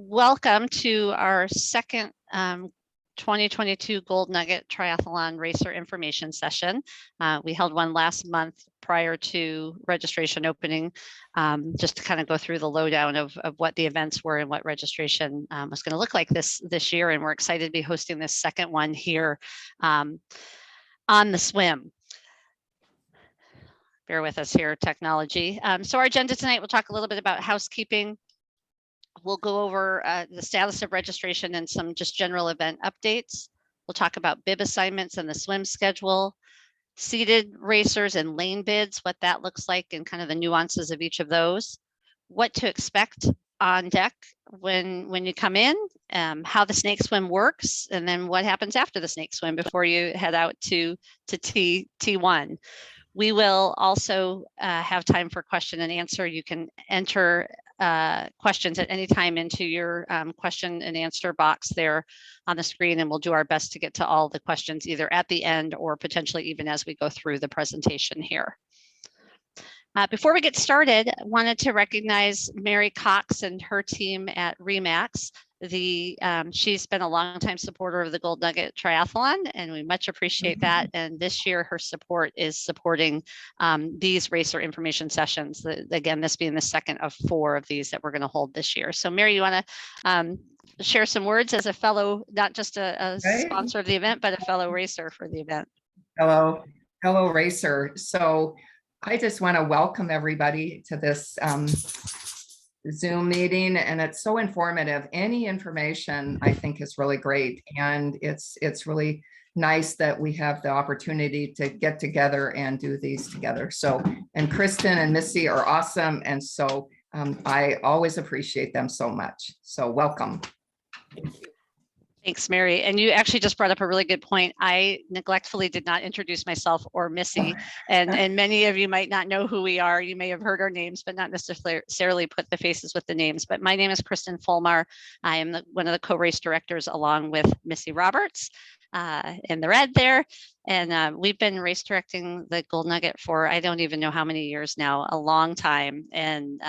welcome to our second 2022 Gold Nugget Triathlon Racer Information Session. We held one last month prior to registration opening, just to kind of go through the lowdown of what the events were and what registration was going to look like this year. And we're excited to be hosting this second one here on the swim. Bear with us here, technology. So our agenda tonight, we'll talk a little bit about housekeeping. We'll go over the status of registration and some just general event updates. We'll talk about bib assignments and the swim schedule, seated racers and lane bids, what that looks like and kind of the nuances of each of those, what to expect on deck when you come in, how the snake swim works, and then what happens after the snake swim before you head out to T1. We will also have time for question and answer. You can enter questions at any time into your question and answer box there on the screen, and we'll do our best to get to all the questions either at the end or potentially even as we go through the presentation here. Before we get started, I wanted to recognize Mary Cox and her team at REMAX. She's been a longtime supporter of the Gold Nugget Triathlon, and we much appreciate that. And this year, her support is supporting these racer information sessions. Again, this being the second of 4 of these that we're going to hold this year. So, Mary, you want to share some words as a fellow, not just a sponsor of the event, but a fellow racer for the event? Hello, racer. So, I just want to welcome everybody to this Zoom meeting, and it's so informative. Any information I think is really great, and it's really nice that we have the opportunity to get together and do these together. So, and Kristen and Missy are awesome, and so I always appreciate them so much. So welcome. Thanks, Mary. And you actually just brought up a really good point. I neglectfully did not introduce myself or Missy, and many of you might not know who we are. You may have heard our names, but not necessarily put the faces with the names. But my name is Kristen Fulmar. I am one of the co-race directors along with Missy Roberts in the red there. And we've been race directing the Gold Nugget for, I don't even know how many years now, a long time. And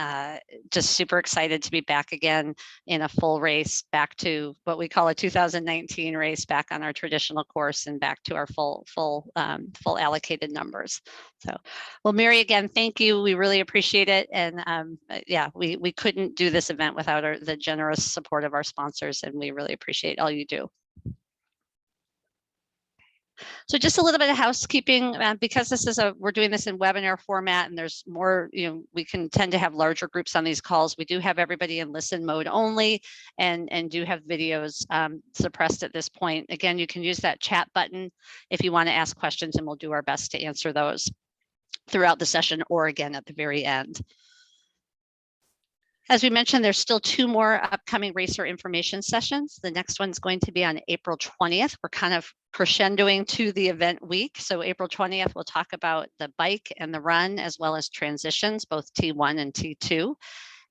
just super excited to be back again in a full race, back to what we call a 2019 race, back on our traditional course and back to our full allocated numbers. So, well, Mary, again, thank you. We really appreciate it. And yeah, we couldn't do this event without the generous support of our sponsors, and we really appreciate all you do. So just a little bit of housekeeping, because this is we're doing this in webinar format, and there's more, we can tend to have larger groups on these calls. We do have everybody in listen mode only, and do have videos suppressed at this point. Again, you can use that chat button if you want to ask questions, and we'll do our best to answer those throughout the session or again at the very end. As we mentioned, there's still 2 more upcoming racer information sessions. The next one's going to be on April 20th. We're kind of crescendoing to the event week. So April 20th, we'll talk about the bike and the run, as well as transitions, both T1 and T2.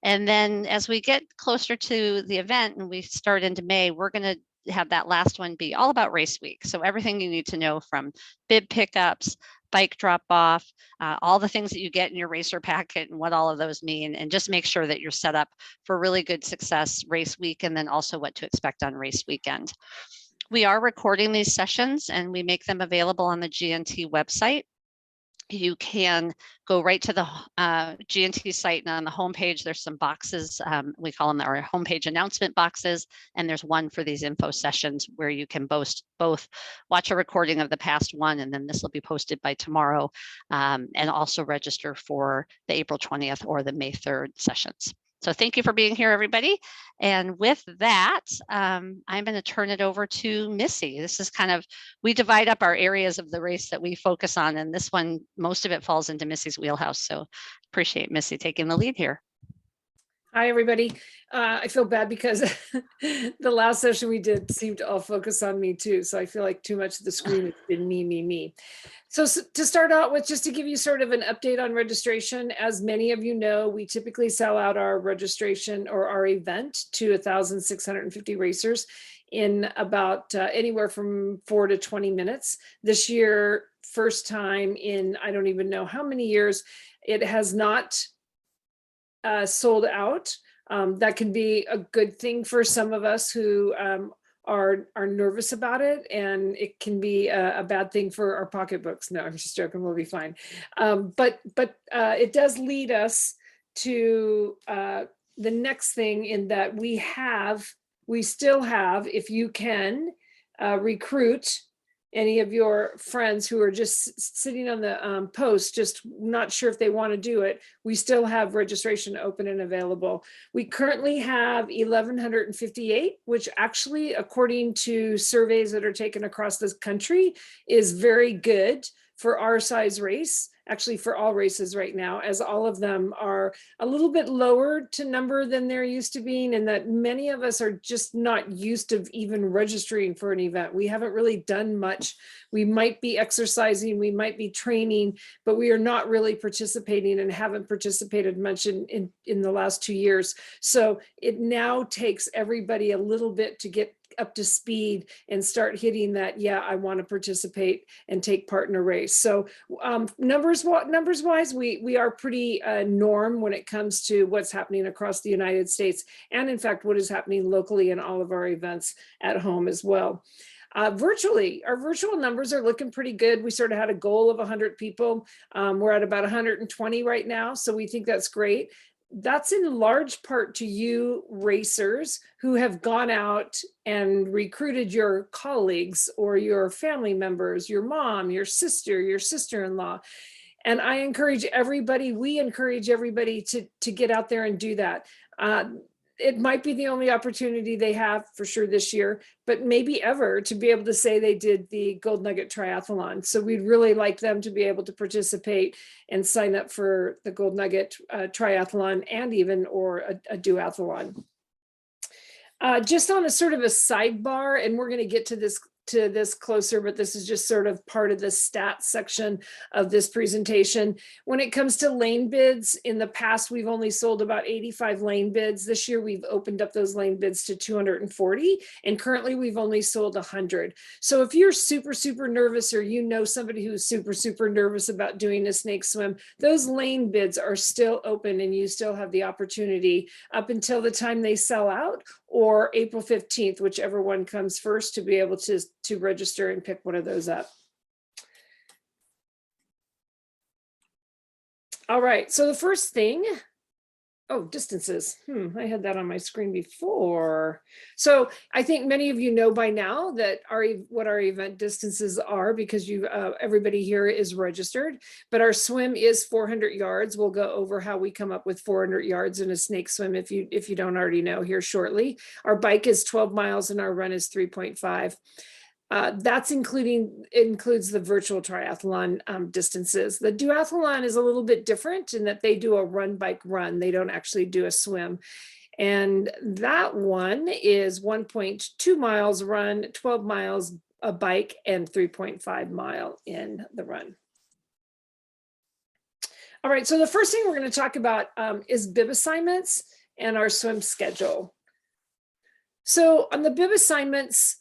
And then as we get closer to the event and we start into May, we're going to have that last one be all about race week. So everything you need to know from bib pickups, bike drop off, all the things that you get in your racer packet and what all of those mean, and just make sure that you're set up for really good success race week, and then also what to expect on race weekend. We are recording these sessions and we make them available on the GNT website. You can go right to the GNT site, and on the homepage, there's some boxes. We call them our homepage announcement boxes. And there's one for these info sessions where you can both watch a recording of the past one, and then this will be posted by tomorrow, and also register for the April 20th or the May 3rd sessions. So thank you for being here, everybody. And with that, I'm going to turn it over to Missy. This is kind of, we divide up our areas of the race that we focus on, and this one, most of it falls into Missy's wheelhouse. So appreciate Missy taking the lead here. Hi, everybody. I feel bad because the last session we did seemed to all focus on me too. So I feel like too much of the screen has been me. So to start out with, just to give you sort of an update on registration, as many of you know, we typically sell out our registration or our event to 1,650 racers in about anywhere from 4 to 20 minutes. This year, first time in, I don't even know how many years, it has not sold out. That can be a good thing for some of us who are nervous about it, and it can be a bad thing for our pocketbooks. No, I'm just joking. We'll be fine. But it does lead us to the next thing, in that we still have, if you can recruit any of your friends who are just sitting on the post, just not sure if they want to do it, we still have registration open and available. We currently have 1,158, which actually, according to surveys that are taken across this country, is very good for our size race, actually for all races right now, as all of them are a little bit lower to number than they're used to being, and that many of us are just not used to even registering for an event. We haven't really done much. We might be exercising, we might be training, but we are not really participating and haven't participated much in the last 2 years. So it now takes everybody a little bit to get up to speed and start hitting that, yeah, I want to participate and take part in a race. So numbers wise, we are pretty norm when it comes to what's happening across the United States, and in fact, what is happening locally in all of our events at home as well. Virtually, our virtual numbers are looking pretty good. We sort of had a goal of 100 people. We're at about 120 right now, so we think that's great. That's in large part to you racers who have gone out and recruited your colleagues or your family members, your mom, your sister-in-law. And I encourage everybody, we encourage everybody to get out there and do that. It might be the only opportunity they have for sure this year, but maybe ever, to be able to say they did the Gold Nugget Triathlon. So we'd really like them to be able to participate and sign up for the Gold Nugget Triathlon, and even or a duathlon. Just on a sort of a sidebar, and we're going to get to this closer, but this is just sort of part of the stats section of this presentation. When it comes to lane bids, in the past, we've only sold about 85 lane bids. This year, we've opened up those lane bids to 240, and currently we've only sold 100. So if you're super, super nervous, or you know somebody who's super, super nervous about doing a snake swim, those lane bids are still open, and you still have the opportunity up until the time they sell out, or April 15th, whichever one comes first, to be able to register and pick one of those up. All right, so the first thing, distances. I had that on my screen before. So I think many of you know by now that what our event distances are, because everybody here is registered, but our swim is 400 yards. We'll go over how we come up with 400 yards in a snake swim if you don't already know here shortly. Our bike is 12 miles and our run is 3.5. That's includes the virtual triathlon distances. The duathlon is a little bit different in that they do a run, bike, run. They don't actually do a swim. And that one is 1.2 miles run, 12 miles a bike, and 3.5 mile in the run. All right, so the first thing we're going to talk about is bib assignments and our swim schedule. So on the bib assignments,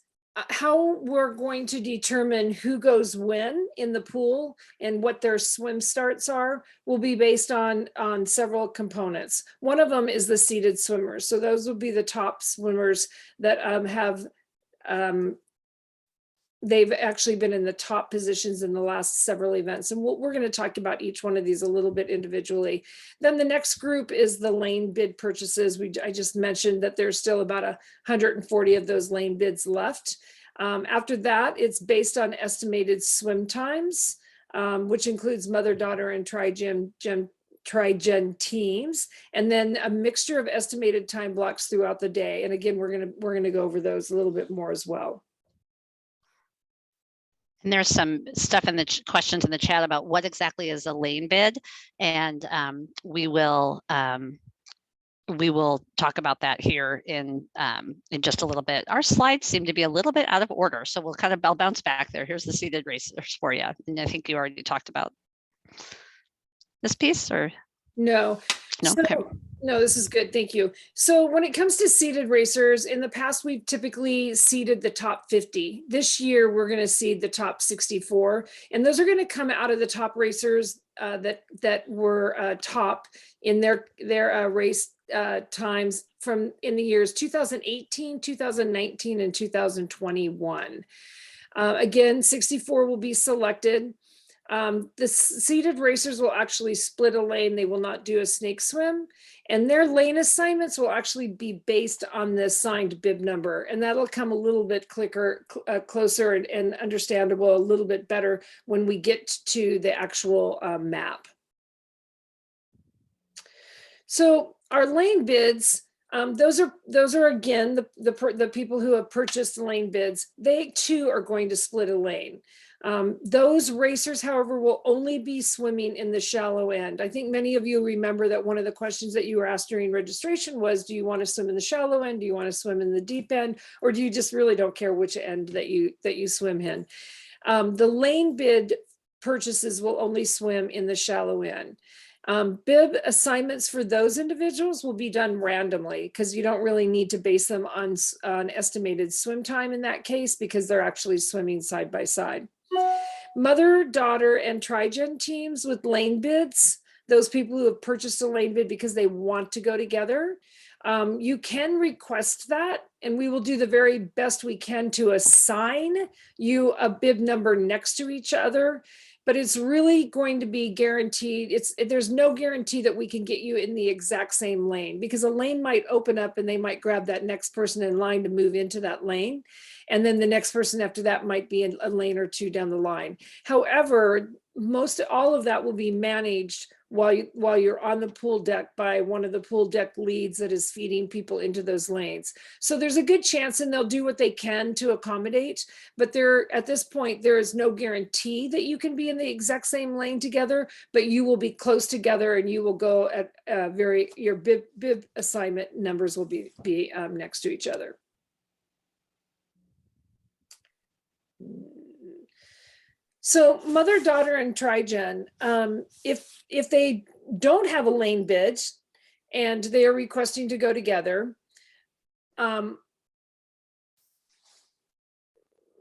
how we're going to determine who goes when in the pool and what their swim starts are will be based on several components. One of them is the seated swimmers. So those will be the top swimmers that they've actually been in the top positions in the last several events. And we're going to talk about each one of these a little bit individually. Then the next group is the lane bid purchases. I just mentioned that there's still about 140 of those lane bids left. After that, it's based on estimated swim times, which includes mother, daughter, and tri-gen teams, and then a mixture of estimated time blocks throughout the day. And again, we're gonna go over those a little bit more as well. And there's some stuff in the questions in the chat about what exactly is a lane bid, and we will talk about that here in just a little bit. Our slides seem to be a little bit out of order, so I'll bounce back there. Here's the seated racers for you, and I think you already talked about this piece, or no. no? So, okay. No, this is good. Thank you. So when it comes to seeded racers, in the past, we've typically seeded the top 50. This year, we're going to seed the top 64. And those are going to come out of the top racers that were top in their race times from in the years 2018, 2019, and 2021. Again, 64 will be selected. The seeded racers will actually split a lane. They will not do a snake swim. And their lane assignments will actually be based on the assigned bib number. And that'll come a little bit closer and understandable a little bit better when we get to the actual map. So our lane bids, those are again, the people who have purchased the lane bids, they too are going to split a lane. Those racers, however, will only be swimming in the shallow end. I think many of you remember that one of the questions that you were asked during registration was, do you want to swim in the shallow end? Do you want to swim in the deep end? Or do you just really don't care which end that you swim in? The lane bid purchases will only swim in the shallow end. Bib assignments for those individuals will be done randomly because you don't really need to base them on estimated swim time in that case because they're actually swimming side by side. Mother, daughter, and trigen teams with lane bids, those people who have purchased a lane bid because they want to go together, you can request that, and we will do the very best we can to assign you a bib number next to each other. But it's really going to be guaranteed. There's no guarantee that we can get you in the exact same lane because a lane might open up and they might grab that next person in line to move into that lane. And then the next person after that might be a lane or two down the line. However, all of that will be managed while you're on the pool deck by one of the pool deck leads that is feeding people into those lanes. So there's a good chance, and they'll do what they can to accommodate, but at this point, there is no guarantee that you can be in the exact same lane together, but you will be close together and you will go at your bib assignment numbers will be next to each other. So mother, daughter, and trigen, if they don't have a lane bid and they are requesting to go together,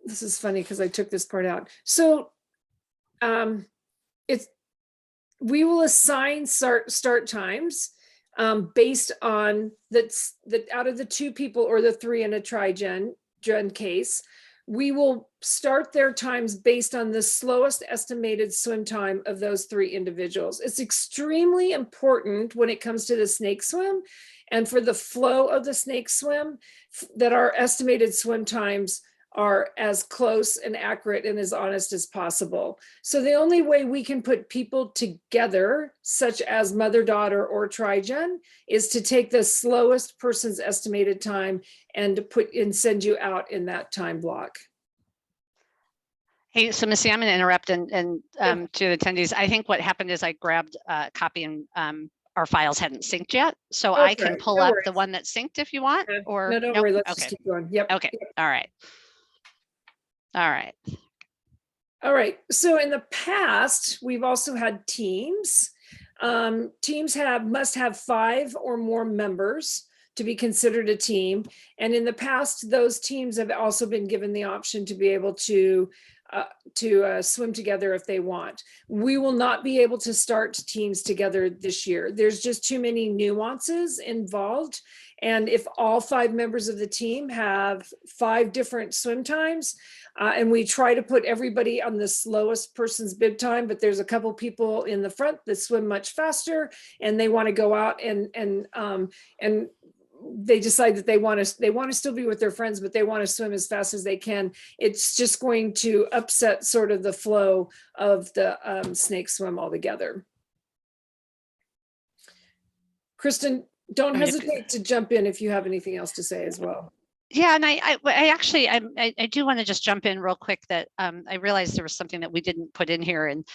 this is funny because I took this part out. So we will assign start times based on that out of the two people or the three in a trigen case. We will start their times based on the slowest estimated swim time of those three individuals. It's extremely important when it comes to the snake swim and for the flow of the snake swim that our estimated swim times are as close and accurate and as honest as possible. So the only way we can put people together, such as mother, daughter, or trigen, is to take the slowest person's estimated time and send you out in that time block. Hey, so Missy, I'm going to interrupt and to the attendees. I think what happened is I grabbed a copy and our files hadn't synced yet. So I can pull up the one that synced if you want. Yeah. Or no, don't worry. Let's just keep going. Yep. Okay. Yep. All right. All right. All right. So in the past, we've also had teams. Teams must have 5 or more members to be considered a team. And in the past, those teams have also been given the option to be able to swim together if they want. We will not be able to start teams together this year. There's just too many nuances involved. And if all 5 members of the team have 5 different swim times, and we try to put everybody on the slowest person's bib time, but there's a couple people in the front that swim much faster and they want to go out and they decide that they want to still be with their friends, but they want to swim as fast as they can. It's just going to upset sort of the flow of the snake swim altogether. Kristen, don't hesitate to jump in if you have anything else to say as well. Yeah, and I actually do want to just jump in real quick that I realized there was something that we didn't put in here, and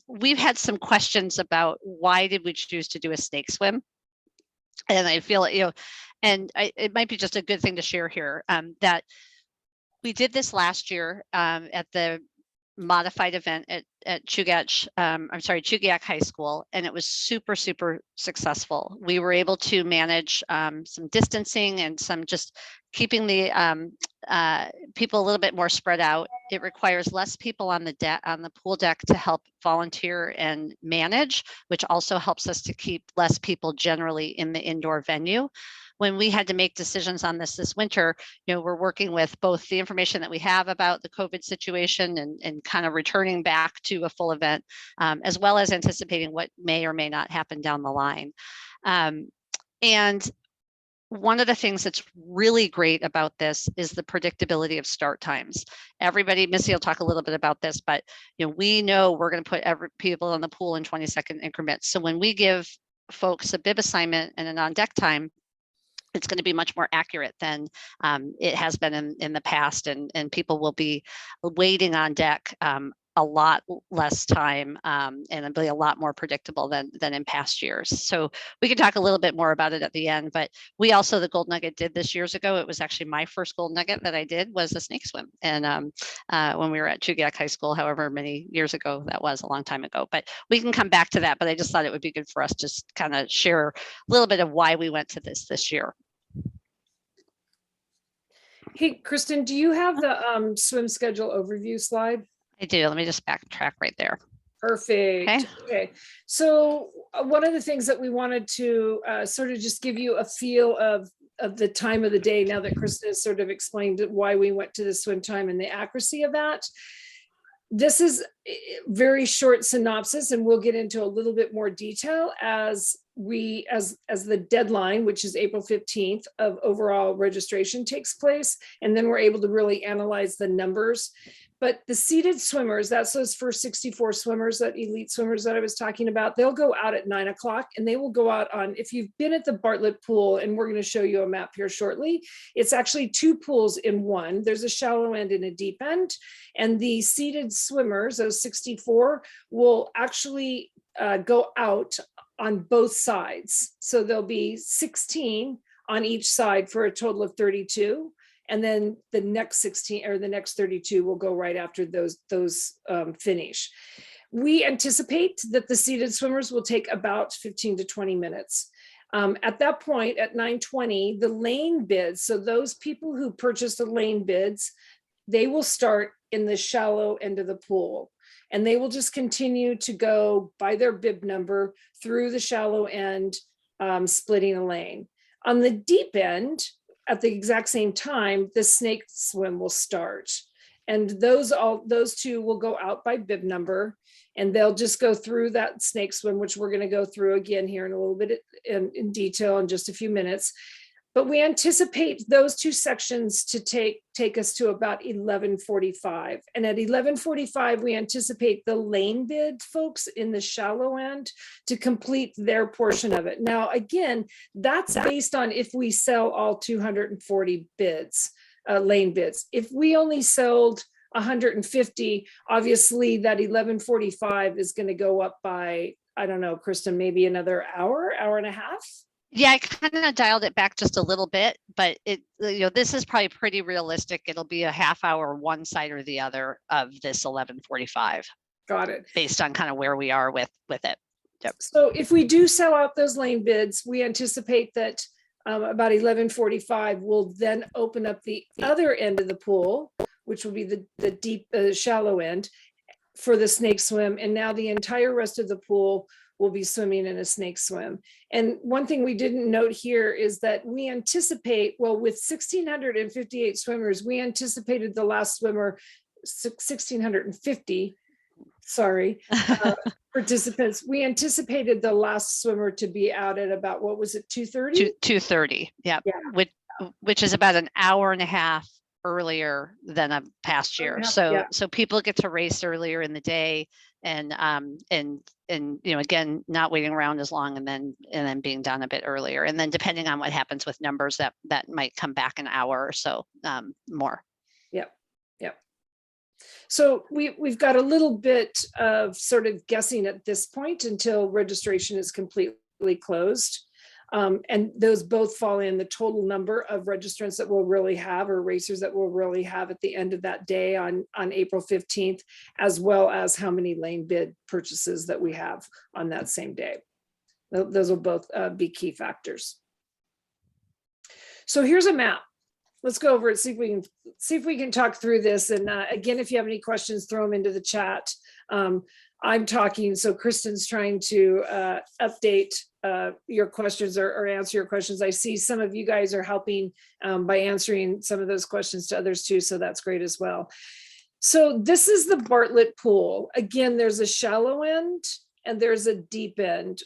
we've had some questions about why did we choose to do a snake swim, and I feel and it might be just a good thing to share here that we did this last year at the modified event at Chugiak High School, and it was super, super successful. We were able to manage some distancing and some just keeping the people a little bit more spread out. It requires less people on the pool deck to help volunteer and manage, which also helps us to keep less people generally in the indoor venue. When we had to make decisions on this winter, we're working with both the information that we have about the COVID situation and kind of returning back to a full event, as well as anticipating what may or may not happen down the line. And one of the things that's really great about this is the predictability of start times. Everybody, Missy will talk a little bit about this, but we know we're going to put people in the pool in 20-second increments. So when we give folks a bib assignment and an on deck time, it's going to be much more accurate than it has been in the past, and people will be waiting on deck a lot less time, and it'll be a lot more predictable than in past years. So we can talk a little bit more about it at the end, but we also, the Gold Nugget did this years ago. It was actually my first Gold Nugget that I did was a snake swim. And when we were at Chugiak High School, however many years ago that was, a long time ago, but we can come back to that. But I just thought it would be good for us to just kind of share a little bit of why we went to this year. Hey, Kristen, do you have the swim schedule overview slide? I do. Let me just backtrack right there. Perfect. Okay. So one of the things that we wanted to sort of just give you a feel of the time of the day, now that Kristen has sort of explained why we went to the swim time and the accuracy of that. This is a very short synopsis, and we'll get into a little bit more detail as the deadline, which is April 15th of overall registration, takes place. And then we're able to really analyze the numbers. But the seated swimmers, that's those first 64 swimmers, that elite swimmers that I was talking about, they'll go out at 9 o'clock, and they will go out on, if you've been at the Bartlett pool, and we're going to show you a map here shortly, it's actually two pools in one. There's a shallow end and a deep end. And the seated swimmers, those 64, will actually go out on both sides. So there'll be 16 on each side for a total of 32. And then the next 16 or the next 32 will go right after those finish. We anticipate that the seated swimmers will take about 15 to 20 minutes. At that point, at 9:20, the lane bids, so those people who purchased the lane bids, they will start in the shallow end of the pool. And they will just continue to go by their bib number through the shallow end, splitting a lane. On the deep end, at the exact same time, the snake swim will start. And those two will go out by bib number, and they'll just go through that snake swim, which we're going to go through again here in a little bit in detail in just a few minutes. But we anticipate those two sections to take us to about 11:45. And at 11:45, we anticipate the lane bid folks in the shallow end to complete their portion of it. Now, again, that's based on if we sell all 240 bids, lane bids. If we only sold 150, obviously that 11:45 is going to go up by, I don't know, Kristen, maybe another hour and a half. Yeah, I kind of dialed it back just a little bit, but this is probably pretty realistic. It'll be a half hour, one side or the other of this 11:45. Got it. Based on kind of where we are with it. Yep. So if we do sell out those lane bids, we anticipate that about 11:45 will then open up the other end of the pool, which will be the deep, shallow end for the snake swim. And now the entire rest of the pool will be swimming in a snake swim. And one thing we didn't note here is that we anticipate, well, with 1,658 swimmers, we anticipated the last swimmer, 1,650, participants. We anticipated the last swimmer to be out at about, what was it, 2:30? 2:30, yeah. Which is about an hour and a half earlier than a past year. So people get to race earlier in the day, and again, not waiting around as long, and then being done a bit earlier, and then depending on what happens with numbers, that might come back an hour or so more. Yep. So we've got a little bit of sort of guessing at this point until registration is completely closed. And those both fall in the total number of registrants that we'll really have, or racers that we'll really have at the end of that day on April 15th, as well as how many lane bid purchases that we have on that same day. Those will both be key factors. So here's a map. Let's go over it, see if we can talk through this. And again, if you have any questions, throw them into the chat. I'm talking, so Kristen's trying to update your questions or answer your questions. I see some of you guys are helping by answering some of those questions to others too, so that's great as well. So this is the Bartlett pool. Again, there's a shallow end and there's a deep end.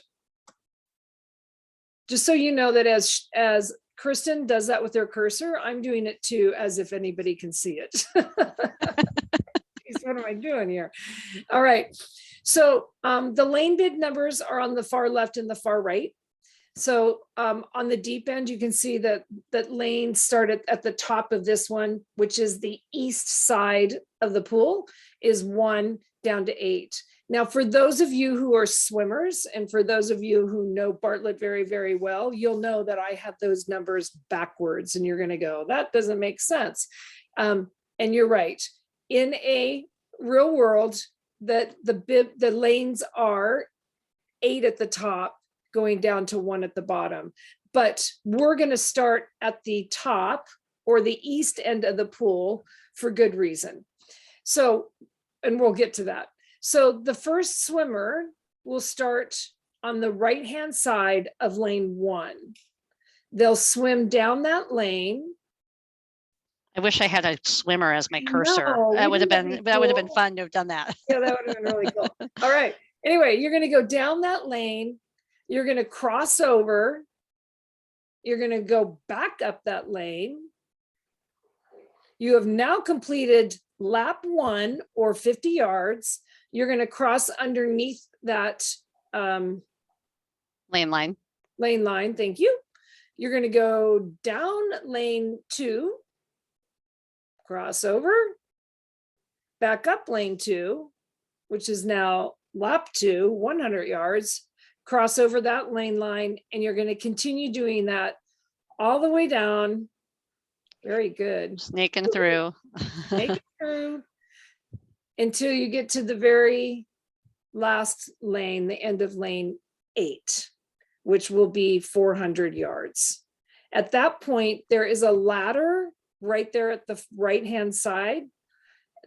Just so you know that as Kristen does that with her cursor, I'm doing it too, as if anybody can see it. What am I doing here? All right. So the lane bid numbers are on the far left and the far right. So on the deep end, you can see that lanes start at the top of this one, which is the east side of the pool, is 1 down to 8. Now, for those of you who are swimmers, and for those of you who know Bartlett very, very well, you'll know that I have those numbers backwards, and you're going to go, that doesn't make sense. And you're right. In a real world, that the lanes are 8 at the top, going down to 1 at the bottom. But we're going to start at the top or the east end of the pool for good reason. So, and we'll get to that. So the first swimmer will start on the right-hand side of lane 1. They'll swim down that lane. I wish I had a swimmer as my cursor. No, That would have been cool. fun to have done that. Yeah, that would have been really cool. All right. Anyway, you're going to go down that lane. You're going to cross over. You're going to go back up that lane. You have now completed lap 1 or 50 yards. You're going to cross underneath that Lane line. lane line. Thank you. You're going to go down lane 2, cross over, back up lane 2, which is now lap 2, 100 yards, cross over that lane line, and you're going to continue doing that all the way down. Very good. Snaking through. Snaking through until you get to the very last lane, the end of lane 8, which will be 400 yards. At that point, there is a ladder right there at the right-hand side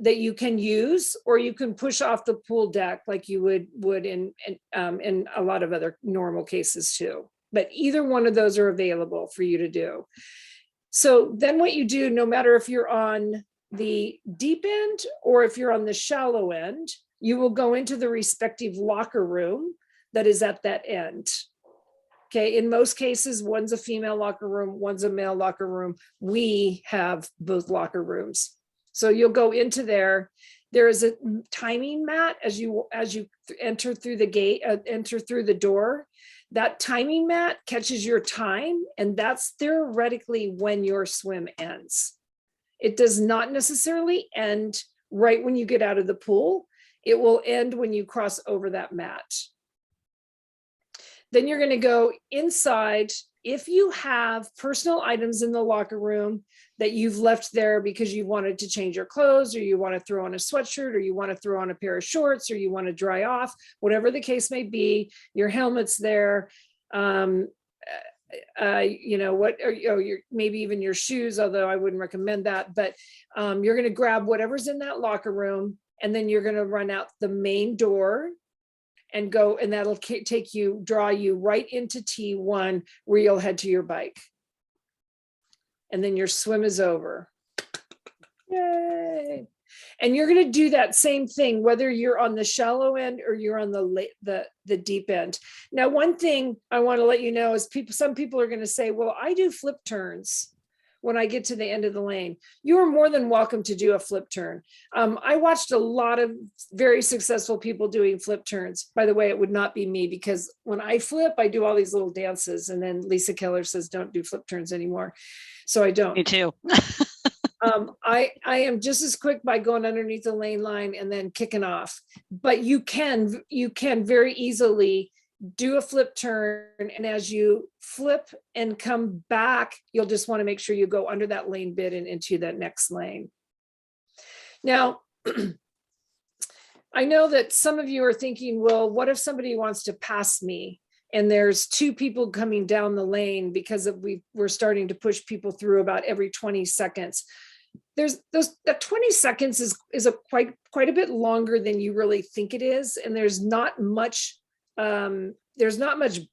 that you can use, or you can push off the pool deck like you would in a lot of other normal cases too. But either one of those are available for you to do. So then what you do, no matter if you're on the deep end or if you're on the shallow end, you will go into the respective locker room that is at that end. Okay, in most cases, one's a female locker room, one's a male locker room. We have both locker rooms. So you'll go into there. There is a timing mat as you enter through the gate, enter through the door. That timing mat catches your time, and that's theoretically when your swim ends. It does not necessarily end right when you get out of the pool. It will end when you cross over that mat. Then you're going to go inside. If you have personal items in the locker room that you've left there because you wanted to change your clothes, or you want to throw on a sweatshirt, or you want to throw on a pair of shorts, or you want to dry off, whatever the case may be, your helmet's there, you know what, or your maybe even your shoes, although I wouldn't recommend that, but you're going to grab whatever's in that locker room, and then you're going to run out the main door and go, and that'll draw you right into T1, where you'll head to your bike. And then your swim is over. Yay. And you're going to do that same thing, whether you're on the shallow end or you're on the deep end. Now, one thing I want to let you know is some people are going to say, well, I do flip turns when I get to the end of the lane. You are more than welcome to do a flip turn. I watched a lot of very successful people doing flip turns. By the way, it would not be me, because when I flip, I do all these little dances, and then Lisa Keller says, don't do flip turns anymore. So I don't. Me too. I am just as quick by going underneath the lane line and then kicking off. But you can very easily do a flip turn, and as you flip and come back, you'll just want to make sure you go under that lane bid and into that next lane. Now, I know that some of you are thinking, well, what if somebody wants to pass me and there's two people coming down the lane because we're starting to push people through about every 20 seconds. That 20 seconds is a quite a bit longer than you really think it is, and there's not much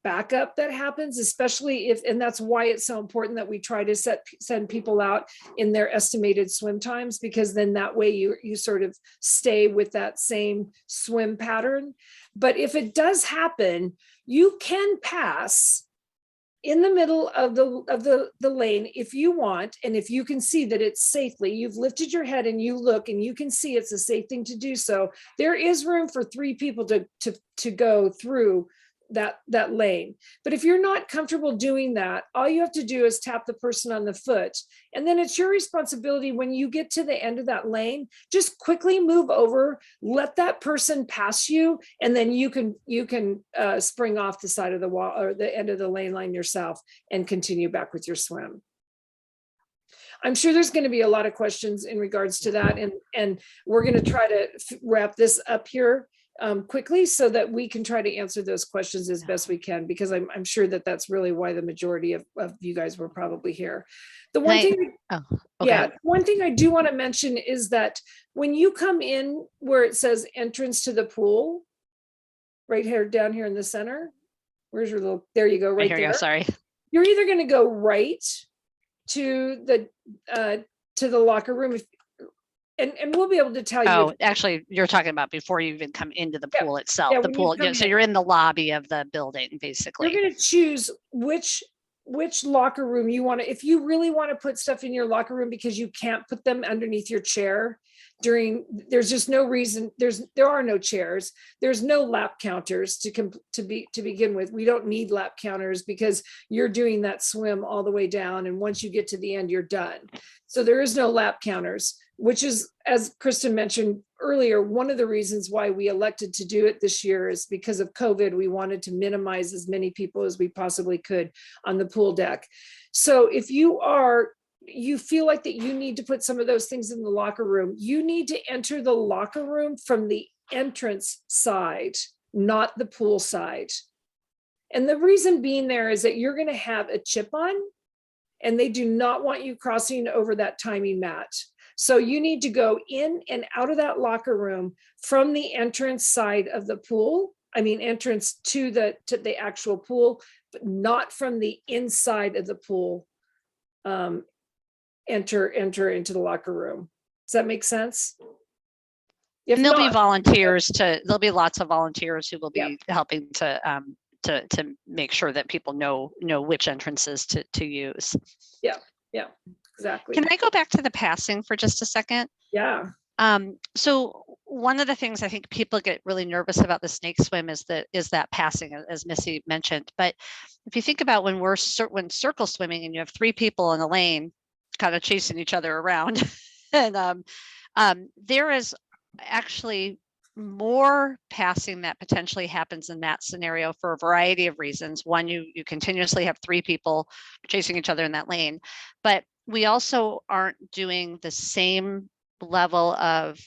backup that happens, especially and that's why it's so important that we try to send people out in their estimated swim times, because then that way you sort of stay with that same swim pattern. But if it does happen, you can pass in the middle of the lane if you want, and if you can see that it's safely, you've lifted your head and you look and you can see it's a safe thing to do so, there is room for 3 people to go through that lane. But if you're not comfortable doing that, all you have to do is tap the person on the foot, and then it's your responsibility when you get to the end of that lane, just quickly move over, let that person pass you, and then you can spring off the side of the wall or the end of the lane line yourself and continue back with your swim. I'm sure there's going to be a lot of questions in regards to that, and we're going to try to wrap this up here quickly so that we can try to answer those questions as best we can, because I'm sure that that's really why the majority of you guys were probably here. The one thing, one thing I do want to mention is that when you come in where it says entrance to the pool, right here, down here in the center, where's your little, there you go, right there. Sorry. You're either going to go right to the locker room, and we'll be able to tell you. Oh, actually, you're talking about before you even come into the pool itself. Yeah, the pool. So you're in the lobby of the building, basically. You're going to choose which locker room you want to. If you really want to put stuff in your locker room because you can't put them underneath your chair there's just no reason. There are no chairs. There's no lap counters to begin with. We don't need lap counters because you're doing that swim all the way down, and once you get to the end, you're done. So there is no lap counters, which is, as Kristen mentioned earlier, one of the reasons why we elected to do it this year is because of COVID. We wanted to minimize as many people as we possibly could on the pool deck. So if you feel like that you need to put some of those things in the locker room, you need to enter the locker room from the entrance side, not the pool side. And the reason being there is that you're going to have a chip on, and they do not want you crossing over that timing mat. So you need to go in and out of that locker room from the entrance side of the pool. I mean, entrance to the actual pool, but not from the inside of the pool. Enter into the locker room. Does that make sense? And there'll be volunteers there'll be lots of volunteers who will be helping to make sure that people know which entrances to use. Yeah, exactly. Can I go back to the passing for just a second? Yeah. So one of the things I think people get really nervous about the snake swim is that passing, as Missy mentioned. But if you think about when circle swimming and you have 3 people in a lane kind of chasing each other around, and there is actually more passing that potentially happens in that scenario for a variety of reasons. One, you continuously have 3 people chasing each other in that lane, but we also aren't doing the same level of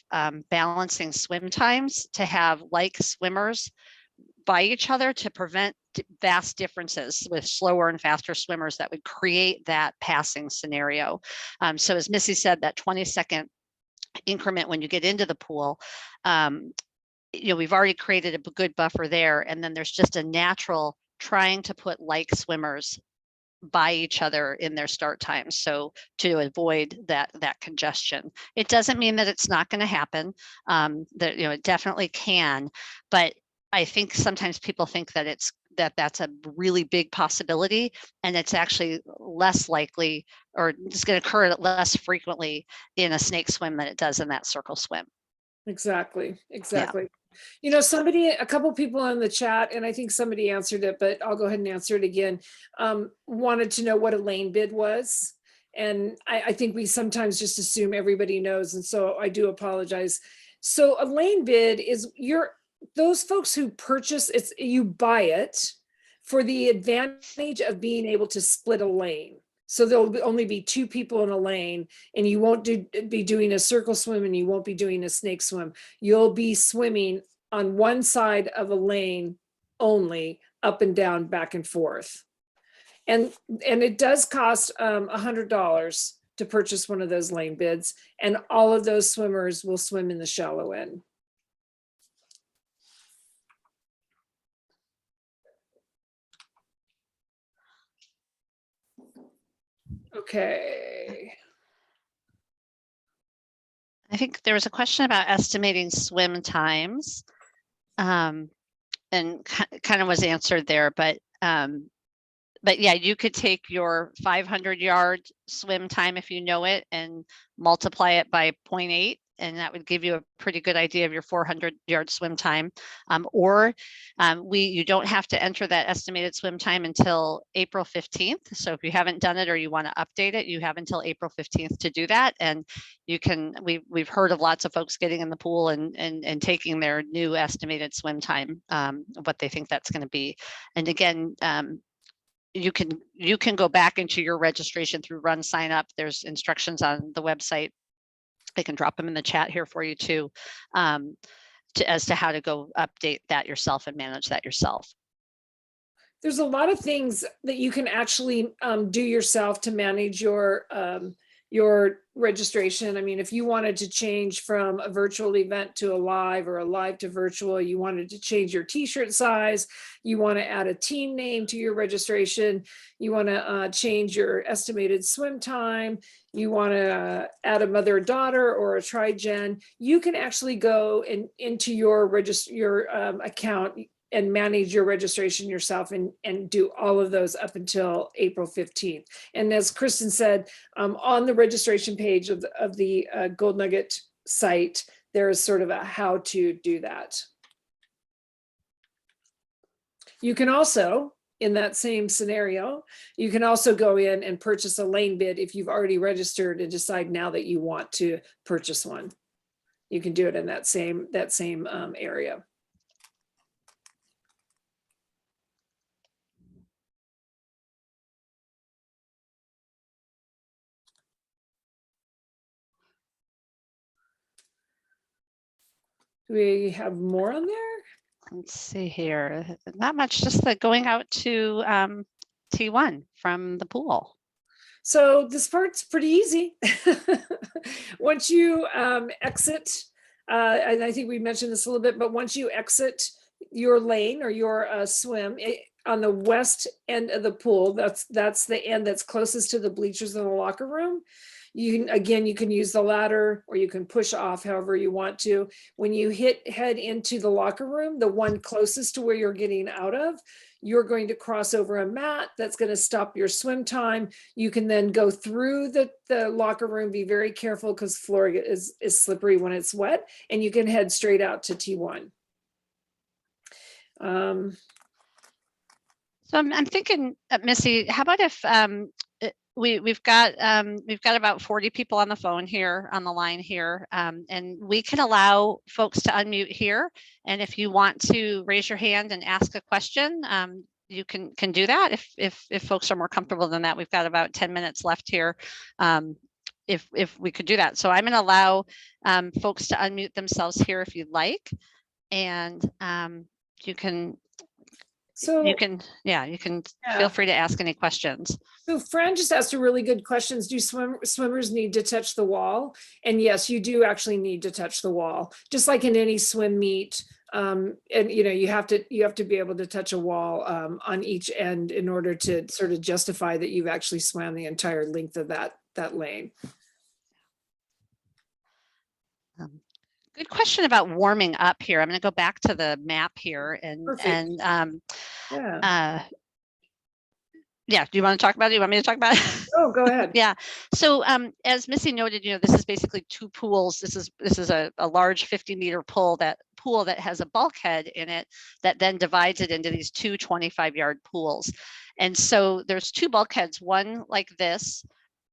balancing swim times to have like swimmers by each other to prevent vast differences with slower and faster swimmers that would create that passing scenario. So as Missy said, that 20-second increment when you get into the pool, we've already created a good buffer there, and then there's just a natural trying to put like swimmers by each other in their start times, so to avoid that congestion. It doesn't mean that it's not going to happen. That it definitely can, but I think sometimes people think that that's a really big possibility, and it's actually less likely, or it's going to occur less frequently in a snake swim than it does in that circle swim. Exactly. Yeah. A couple people in the chat, and I think somebody answered it, but I'll go ahead and answer it again, wanted to know what a lane bid was. And I think we sometimes just assume everybody knows. And so I do apologize. So a lane bid is those folks who purchase it's, you buy it for the advantage of being able to split a lane. So there'll only be 2 people in a lane, and you won't be doing a circle swim, and you won't be doing a snake swim. You'll be swimming on one side of a lane only, up and down, back and forth. And it does cost $100 to purchase one of those lane bids, and all of those swimmers will swim in the shallow end. Okay. I think there was a question about estimating swim times. And kind of was answered there, but yeah, you could take your 500-yard swim time if you know it and multiply it by 0.8, and that would give you a pretty good idea of your 400-yard swim time. You don't have to enter that estimated swim time until April 15th. So if you haven't done it or you want to update it, you have until April 15th to do that. And you can, we've heard of lots of folks getting in the pool and taking their new estimated swim time, what they think that's going to be. And again, you can go back into your registration through Run Sign Up. There's instructions on the website. I can drop them in the chat here for you too, as to how to go update that yourself and manage that yourself. There's a lot of things that you can actually do yourself to manage your registration. I mean, if you wanted to change from a virtual event to a live, or a live to virtual, you wanted to change your t-shirt size, you want to add a team name to your registration, you want to change your estimated swim time, you want to add a mother or daughter or a tri-gen, you can actually go into your account and manage your registration yourself and do all of those up until April 15th. And as Kristen said, on the registration page of the Gold Nugget site, there is sort of a how to do that. You can also, in that same scenario, you can also go in and purchase a lane bid if you've already registered and decide now that you want to purchase one. You can do it in that same area. Do we have more on there? Let's see here. Not much, just the going out to T1 from the pool. So this part's pretty easy. Once you exit, and I think we mentioned this a little bit, but once you exit your lane or your swim on the west end of the pool, that's the end that's closest to the bleachers in the locker room. You can use the ladder, or you can push off however you want to. When you head into the locker room, the one closest to where you're getting out of, you're going to cross over a mat that's going to stop your swim time. You can then go through the locker room, be very careful because floor is slippery when it's wet, and you can head straight out to T1. So I'm thinking, Missy, how about if we've got about 40 people on the phone here, on the line here, and we can allow folks to unmute here. And if you want to raise your hand and ask a question, you can do that. If folks are more comfortable than that, we've got about 10 minutes left here. If we could do that. So I'm going to allow folks to unmute themselves here if you'd like, and you can. So you can feel free to ask any questions. So Fran just asked a really good questions. Do swimmers need to touch the wall? And yes, you do actually need to touch the wall, just like in any swim meet. And you have to be able to touch a wall on each end in order to sort of justify that you've actually swam the entire length of that lane. Good question about warming up here. I'm going to go back to the map here yeah. Do you want to talk about it? You want me to talk about it? Oh, go ahead. Yeah. So as Missy noted, this is basically 2 pools. This is a large 50-meter pool that has a bulkhead in it that then divides it into these 2 25-yard pools. And so there's 2 bulkheads, one like this,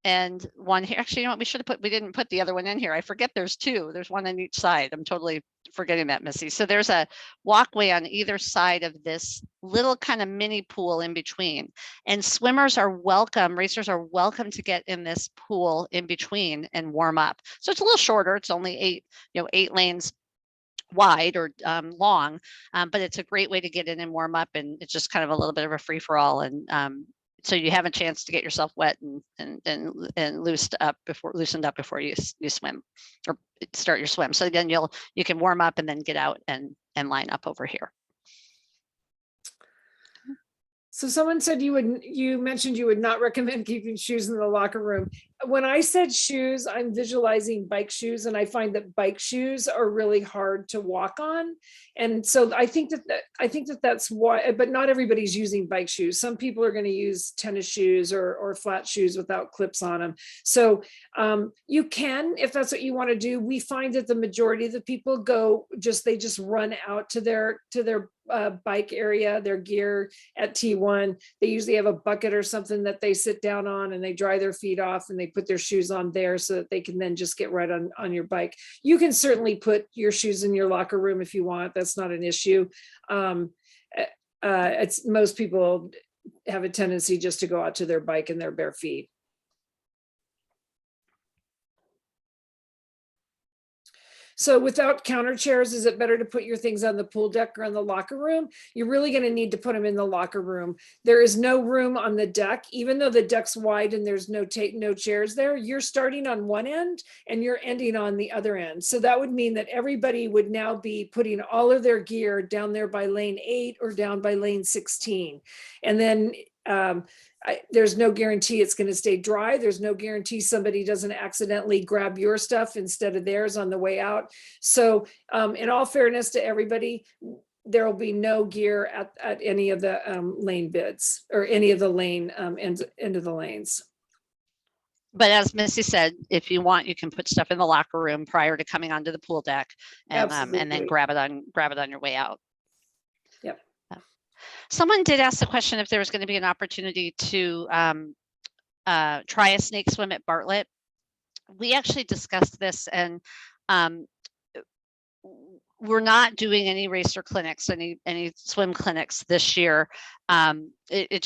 and one here. Actually, you know what? We didn't put the other one in here. I forget there's two. There's one on each side. I'm totally forgetting that, Missy. So there's a walkway on either side of this little kind of mini pool in between. And racers are welcome to get in this pool in between and warm up. So it's a little shorter. It's only 8 lanes wide or long, but it's a great way to get in and warm up, and it's just kind of a little bit of a free for all. And so you have a chance to get yourself wet and loosened up before you swim or start your swim. So then you can warm up and then get out and line up over here. So someone said you mentioned you would not recommend keeping shoes in the locker room. When I said shoes, I'm visualizing bike shoes, and I find that bike shoes are really hard to walk on. And so I think that's why, but not everybody's using bike shoes. Some people are going to use tennis shoes or flat shoes without clips on them. So you can, if that's what you want to do. We find that the majority of the people they just run out to their bike area, their gear at T1. They usually have a bucket or something that they sit down on, and they dry their feet off, and they put their shoes on there so that they can then just get right on your bike. You can certainly put your shoes in your locker room if you want. That's not an issue. It's most people have a tendency just to go out to their bike in their bare feet. So without counter chairs, is it better to put your things on the pool deck or in the locker room? You're really going to need to put them in the locker room. There is no room on the deck, even though the deck's wide and there's no chairs there. You're starting on one end and you're ending on the other end. So that would mean that everybody would now be putting all of their gear down there by lane 8 or down by lane 16. And then there's no guarantee it's going to stay dry. There's no guarantee somebody doesn't accidentally grab your stuff instead of theirs on the way out. So in all fairness to everybody, there will be no gear at any of the lane bids or any of the lane end of the lanes. But as Missy said, if you want, you can put stuff in the locker room prior to coming onto the pool deck, and then grab it on your way out. Yep. Someone did ask the question if there was going to be an opportunity to try a snake swim at Bartlett. We actually discussed this, and we're not doing any racer clinics, any swim clinics this year. It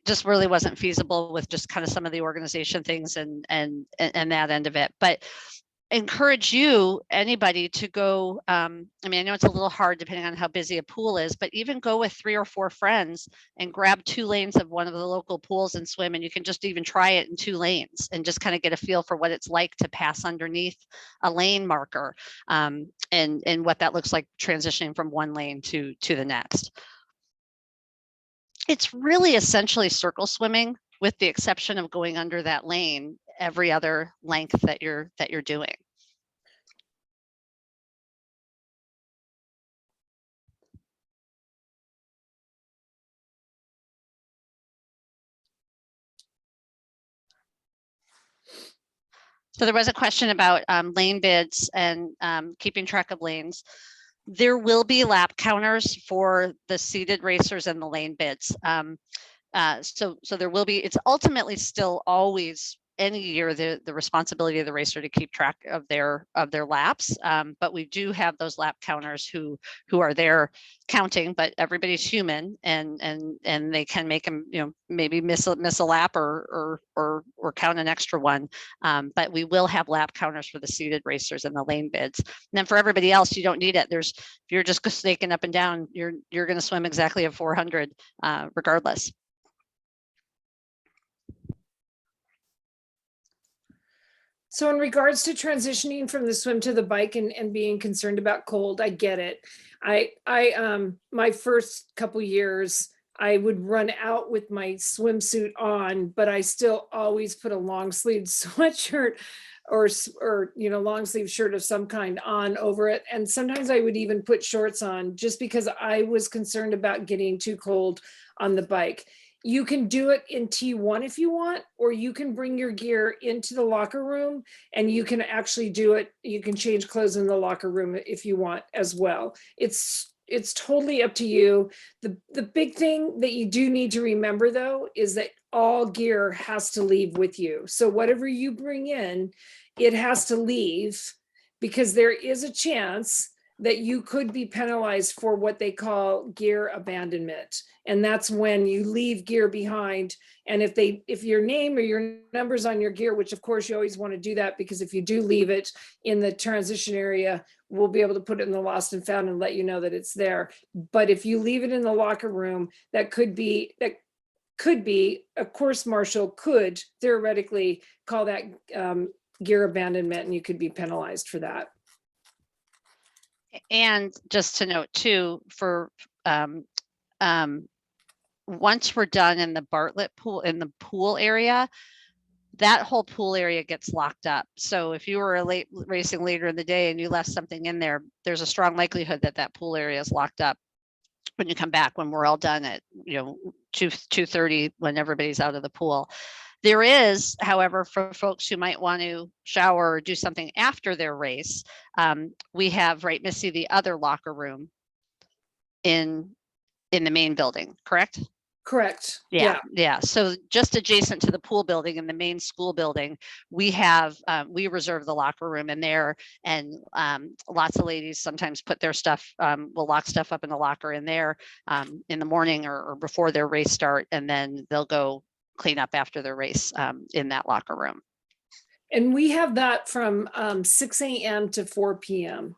just really wasn't feasible with just kind of some of the organization things and that end of it. But encourage anybody to go. I mean, I know it's a little hard depending on how busy a pool is, but even go with 3 or 4 friends and grab 2 lanes of one of the local pools and swim. And you can just even try it in 2 lanes and just kind of get a feel for what it's like to pass underneath a lane marker, and what that looks like transitioning from one lane to the next. It's really essentially circle swimming, with the exception of going under that lane every other length that you're doing. So there was a question about lane bids and keeping track of lanes. There will be lap counters for the seated racers and the lane bids. So there will be. It's ultimately still always any year the responsibility of the racer to keep track of their laps. But we do have those lap counters who are there counting, but everybody's human, and they can make them, maybe miss a lap or count an extra one. But we will have lap counters for the seated racers and the lane bids. And then for everybody else, you don't need it. If you're just snaking up and down, you're going to swim exactly at 400 regardless. So in regards to transitioning from the swim to the bike and being concerned about cold, I get it. I my first couple years, I would run out with my swimsuit on, but I still always put a long sleeved sweatshirt or long sleeve shirt of some kind on over it. And sometimes I would even put shorts on just because I was concerned about getting too cold on the bike. You can do it in T1 if you want, or you can bring your gear into the locker room and you can actually do it. You can change clothes in the locker room if you want as well. It's it's totally up to you. The big thing that you do need to remember though, is that all gear has to leave with you. So whatever you bring in, it has to leave, because there is a chance that you could be penalized for what they call gear abandonment. And that's when you leave gear behind. And if your name or your numbers on your gear, which of course you always want to do that, because if you do leave it in the transition area, we'll be able to put it in the lost and found and let you know that it's there. But if you leave it in the locker room, that could be a course marshal could theoretically call that gear abandonment, and you could be penalized for that. And just to note too, for once we're done in the Bartlett pool, in the pool area, that whole pool area gets locked up. So if you were racing later in the day and you left something in there, there's a strong likelihood that that pool area is locked up when you come back, when we're all done at 2:30, when everybody's out of the pool. There is, however, for folks who might want to shower or do something after their race, we have, right, Missy, the other locker room in the main building, correct? Correct. Yeah. So just adjacent to the pool building in the main school building, we have, we reserve the locker room in there, and lots of ladies sometimes put their stuff, will lock stuff up in the locker in there in the morning or before their race start, and then they'll go clean up after their race in that locker room. And we have that from 6 a.m. to 4 p.m.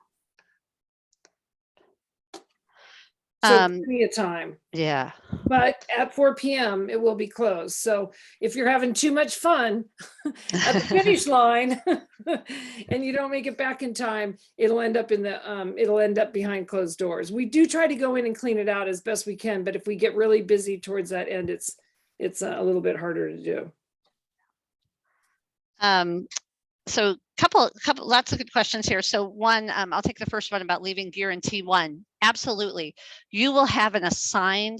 So plenty of time. Yeah. But at 4 p.m. it will be closed. So if you're having too much fun at the finish line and you don't make it back in time, it'll end up behind closed doors. We do try to go in and clean it out as best we can, but if we get really busy towards that end, it's a little bit harder to do. So lots of good questions here. So one, I'll take the first one about leaving gear in T1. Absolutely. You will have an assigned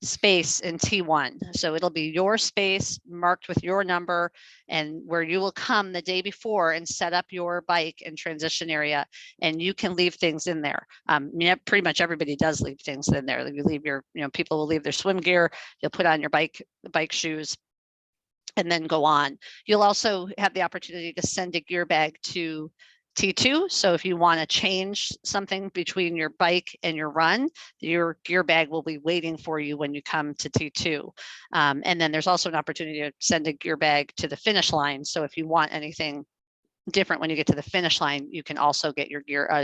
space in T1. So it'll be your space marked with your number, and where you will come the day before and set up your bike and transition area, and you can leave things in there. Pretty much everybody does leave things in there. You leave your, people will leave their swim gear, you'll put on your bike shoes, and then go on. You'll also have the opportunity to send a gear bag to T2. So if you want to change something between your bike and your run, your gear bag will be waiting for you when you come to T2. And then there's also an opportunity to send a gear bag to the finish line. So if you want anything different when you get to the finish line, you can also get your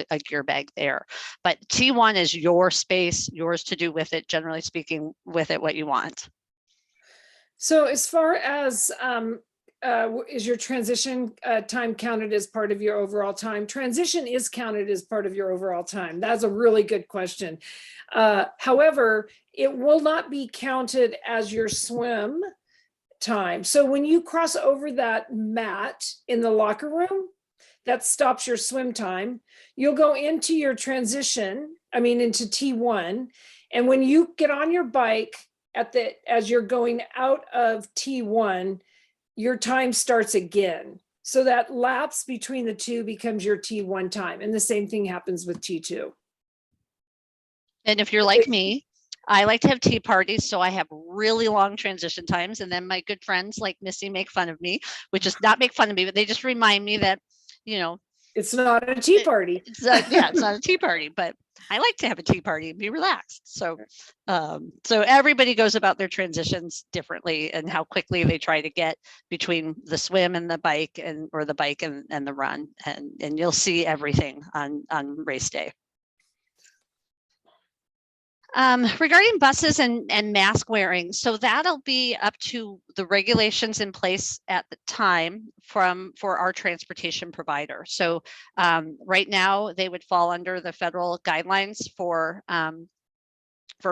a gear bag there. But T1 is your space, yours to do with it, generally speaking, with it what you want. So as far as is your transition time counted as part of your overall time? Transition is counted as part of your overall time. That's a really good question. However, it will not be counted as your swim time. So when you cross over that mat in the locker room, that stops your swim time. You'll go into your transition, into T1. And when you get on your bike, as you're going out of T1, your time starts again. So that lapse between the two becomes your T1 time. And the same thing happens with T2. And if you're like me, I like to have tea parties, so I have really long transition times. And then my good friends like Missy make fun of me, which is not make fun of me, but they just remind me that, it's not a tea party. It's not a tea party, but I like to have a tea party and be relaxed. So, so everybody goes about their transitions differently, and how quickly they try to get between the swim and the bike, or the bike and the run, and you'll see everything on race day. Regarding buses and mask wearing, so that'll be up to the regulations in place at the time for our transportation provider. So right now they would fall under the federal guidelines for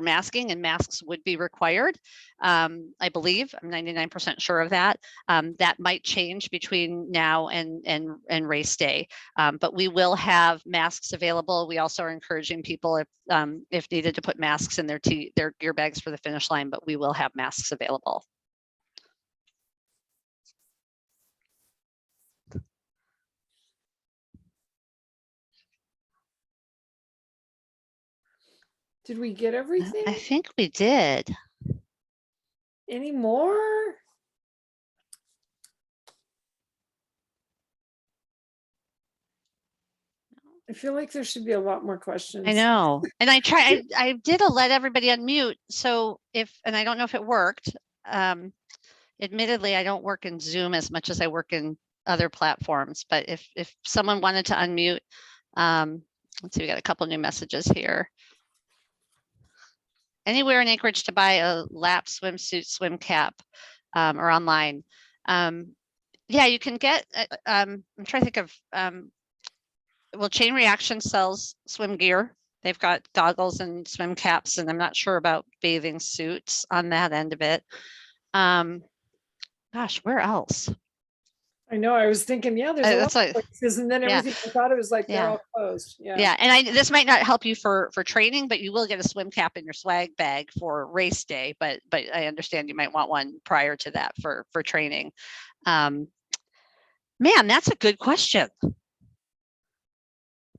masking, and masks would be required. I believe, I'm 99% sure of that. That might change between now and race day, but we will have masks available. We also are encouraging people, if needed, to put masks in their gear bags for the finish line, but we will have masks available. Did we get everything? I think we did. Any more? I feel like there should be a lot more questions. I know. And I did let everybody unmute. So and I don't know if it worked. Admittedly, I don't work in Zoom as much as I work in other platforms, but if someone wanted to unmute, let's see, we got a couple new messages here. Anywhere in Anchorage to buy a lap swimsuit, swim cap, or online. Yeah, you can get, I'm trying to think of, well, Chain Reaction sells swim gear. They've got goggles and swim caps, and I'm not sure about bathing suits on that end of it. Gosh, where else? I know, I was thinking, yeah, there's a lot of places, and then yeah. everything, I thought it was like they're Yeah. all closed. Yeah. Yeah, and this might not help you for training, but you will get a swim cap in your swag bag for race day. But I understand you might want one prior to that for training. Man, that's a good question.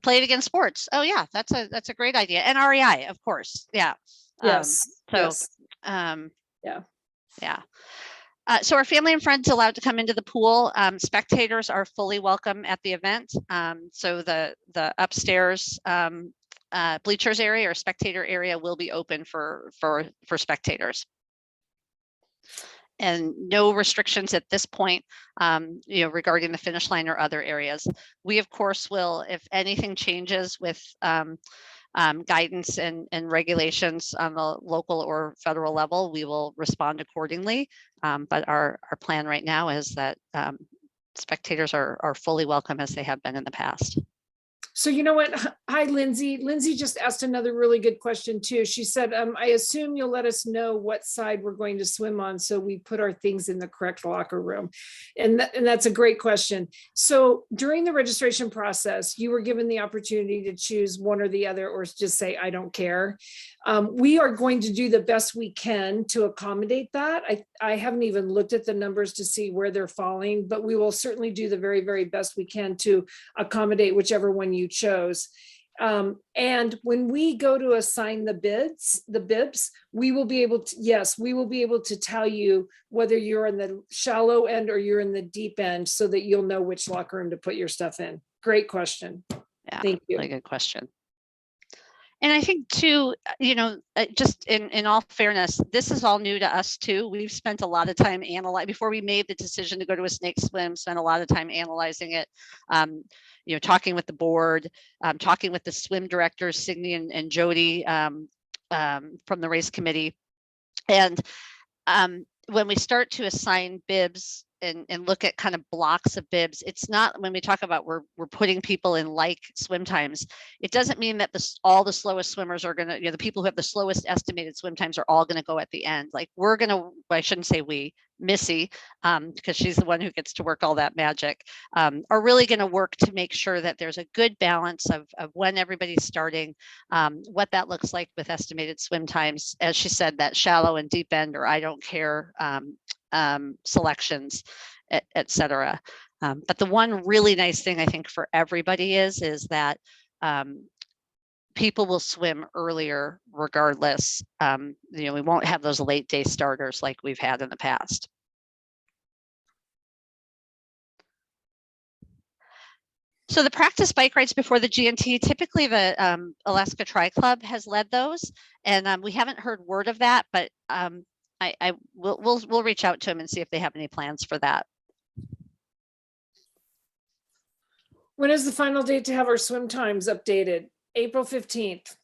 Play it against sports. Oh yeah, that's a great idea. And REI, of course. Yeah. Yes. So yes. Yeah. Yeah. So are family and friends allowed to come into the pool? Spectators are fully welcome at the event. So the upstairs bleachers area or spectator area will be open for spectators. And no restrictions at this point, regarding the finish line or other areas. We, of course, will, if anything changes with guidance and regulations on the local or federal level, we will respond accordingly. But our plan right now is that spectators are fully welcome as they have been in the past. So you know what? Hi, Lindsay. Lindsay just asked another really good question too. She said, I assume you'll let us know what side we're going to swim on so we put our things in the correct locker room. And that's a great question. So during the registration process, you were given the opportunity to choose one or the other, or just say, I don't care. We are going to do the best we can to accommodate that. I haven't even looked at the numbers to see where they're falling, but we will certainly do the very, very best we can to accommodate whichever one you chose. And when we go to assign the bibs, we will be able to, yes, we will be able to tell you whether you're in the shallow end or you're in the deep end so that you'll know which locker room to put your stuff in. Great question. Yeah, thank you. Really good question. And I think too, just in all fairness, this is all new to us too. We've spent a lot of time analyzing before we made the decision to go to a snake swim, spent a lot of time analyzing it, talking with the board, talking with the swim directors, Signe and Jody from the race committee. And when we start to assign bibs and look at kind of blocks of bibs, it's not, when we talk about we're putting people in like swim times, it doesn't mean that all the slowest swimmers are going to, the people who have the slowest estimated swim times are all going to go at the end. Like we're going to, I shouldn't say we, Missy, because she's the one who gets to work all that magic, are really going to work to make sure that there's a good balance of when everybody's starting, what that looks like with estimated swim times, as she said, that shallow and deep end, or I don't care selections, et cetera. But the one really nice thing I think for everybody is that people will swim earlier regardless. We won't have those late day starters like we've had in the past. So the practice bike rides before the GNT, typically the Alaska Tri Club has led those, and we haven't heard word of that, but we'll reach out to them and see if they have any plans for that. When is the final date to have our swim times updated? April 15th.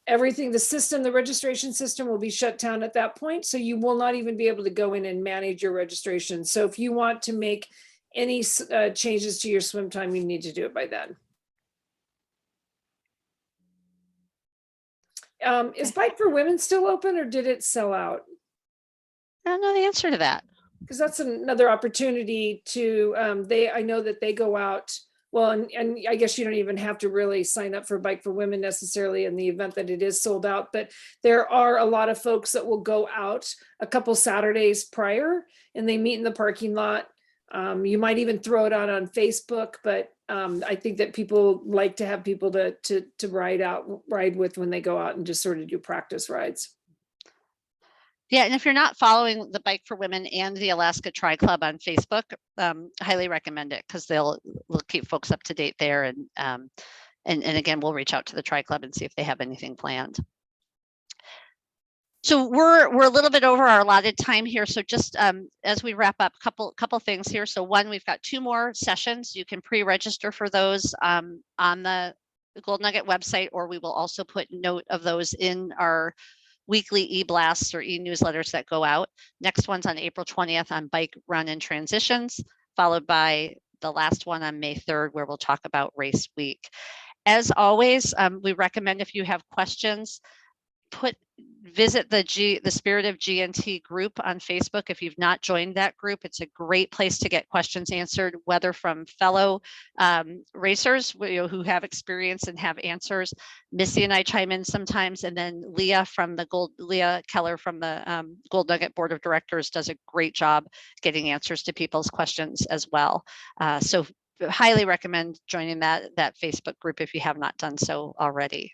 Everything, the registration system will be shut down at that point. So you will not even be able to go in and manage your registration. So if you want to make any changes to your swim time, you need to do it by then. Is Bike for Women still open, or did it sell out? I don't know the answer to that. Because that's another opportunity to, I know that they go out, well, and I guess you don't even have to really sign up for Bike for Women necessarily in the event that it is sold out, but there are a lot of folks that will go out a couple Saturdays prior and they meet in the parking lot You might even throw it out on Facebook, but I think that people like to have people to ride with when they go out and just sort of do practice rides. Yeah, and if you're not following the Bike for Women and the Alaska Tri Club on Facebook, highly recommend it because they'll keep folks up to date there. And again, we'll reach out to the Tri Club and see if they have anything planned. So we're a little bit over our allotted time here. So just as we wrap up, couple things here. So one, we've got 2 more sessions. You can pre-register for those on the Gold Nugget website, or we will also put note of those in our weekly e-blasts or e-newsletters that go out. Next one's on April 20th on bike, run, and transitions, followed by the last one on May 3rd, where we'll talk about race week. As always, we recommend if you have questions, visit the Spirit of GNT group on Facebook. If you've not joined that group, it's a great place to get questions answered, whether from fellow racers who have experience and have answers. Missy and I chime in sometimes, and then Leah Keller from the Gold Nugget Board of Directors does a great job getting answers to people's questions as well. So highly recommend joining that Facebook group if you have not done so already.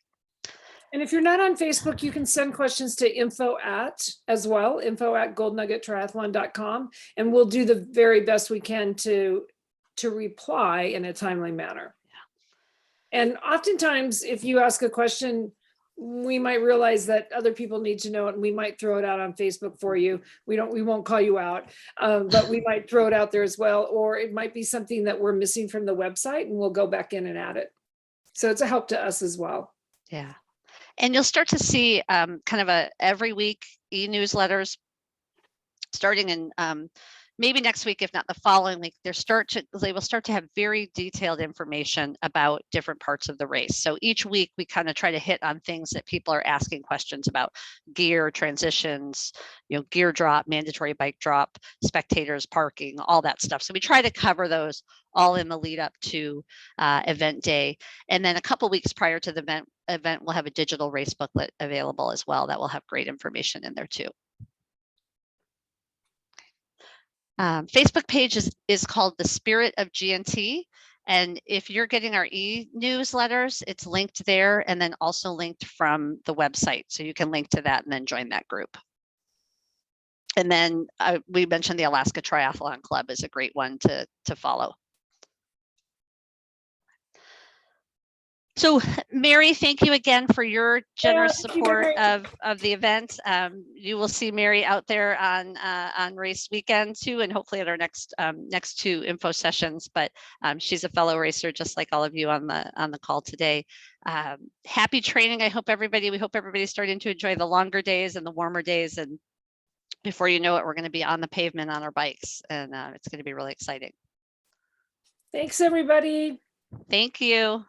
And if you're not on Facebook, you can send questions to info@goldnuggettriathlon.com, and we'll do the very best we can to reply in a timely manner. Yeah. And oftentimes, if you ask a question, we might realize that other people need to know it, and we might throw it out on Facebook for you. We won't call you out, but we might throw it out there as well. Or it might be something that we're missing from the website, and we'll go back in and add it. So it's a help to us as well. Yeah. And you'll start to see kind of every week e-newsletters starting in maybe next week, if not the following week. They will start to have very detailed information about different parts of the race. So each week we kind of try to hit on things that people are asking questions about: gear, transitions, gear drop, mandatory bike drop, spectators, parking, all that stuff. So we try to cover those all in the lead up to event day. And then a couple weeks prior to the event, we'll have a digital race booklet available as well that will have great information in there too. Facebook page is called the Spirit of GNT. And if you're getting our e-newsletters, it's linked there and then also linked from the website. So you can link to that and then join that group. And then we mentioned the Alaska Triathlon Club is a great one to follow. So Mary, thank you again for your generous support of the event. You will see Mary out there on race weekend too, and hopefully at our next 2 info sessions. But she's a fellow racer, just like all of you on the call today. Happy training. We hope everybody's starting to enjoy the longer days and the warmer days. And before you know it, we're going to be on the pavement on our bikes, and it's going to be really exciting. Thanks, everybody. Thank you.